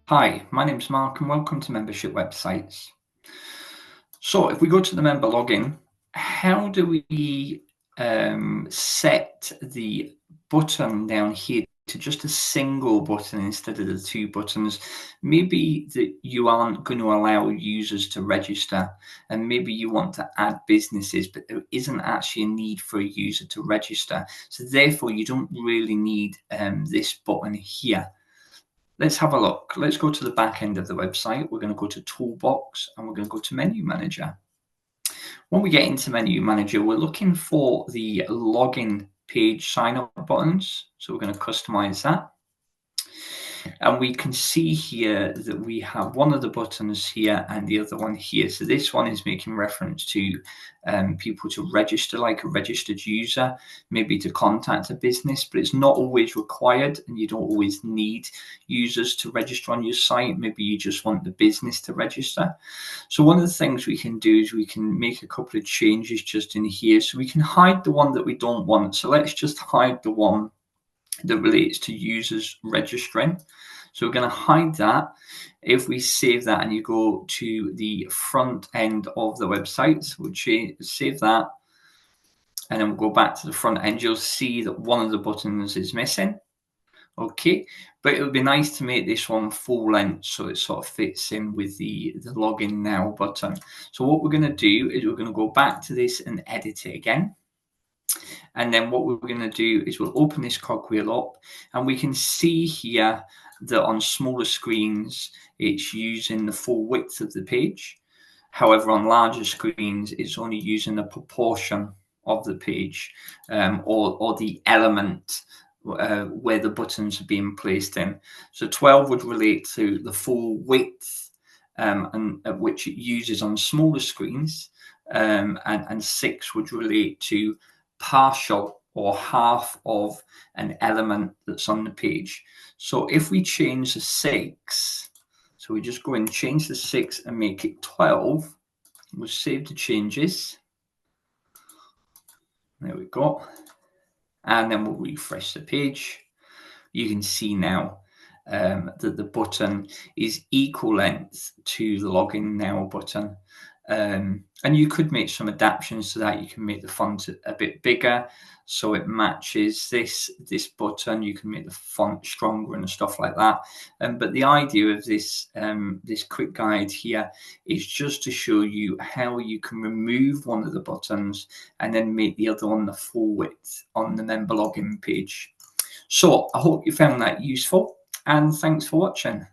Hi, my name's Mark and welcome to Membership Websites. So if we go to the member login, how do we set the button down here to just a single button instead of the two buttons? Maybe that you aren't going to allow users to register, and maybe you want to add businesses, but there isn't actually a need for a user to register. So therefore, you don't really need this button here. Let's have a look. Let's go to the back end of the website. We're going to go to Toolbox and we're going to go to Menu Manager. When we get into Menu Manager, we're looking for the login page sign up buttons. So we're going to customize that. And we can see here that we have one of the buttons here and the other one here. So this one is making reference to people to register, like a registered user, maybe to contact a business, but it's not always required and you don't always need users to register on your site. Maybe you just want the business to register. So one of the things we can do is we can make a couple of changes just in here. So we can hide the one that we don't want. So let's just hide the one that relates to users registering. So we're going to hide that. If we save that and you go to the front end of the website, so we'll save that, and then we'll go back to the front end, you'll see that one of the buttons is missing. Okay, but it would be nice to make this one full length so it sort of fits in with the login now button. So what we're going to do is we're going to go back to this and edit it again. And then what we're going to do is we'll open this cogwheel up and we can see here that on smaller screens, it's using the full width of the page. However, on larger screens, it's only using a proportion of the page or the element where the buttons are being placed in. So 12 would relate to the full width and which it uses on smaller screens, and 6 would relate to partial or half of an element that's on the page. So if we change the 6, so we just go and change the 6 and make it 12, we'll save the changes. There we go. And then we'll refresh the page. You can see now that the button is equal length to the login now button. And you could make some adaptations to that. You can make the font a bit bigger so it matches this button. You can make the font stronger and stuff like that. But the idea of this this quick guide here is just to show you how you can remove one of the buttons and then make the other one the full width on the member login page. So I hope you found that useful, and thanks for watching.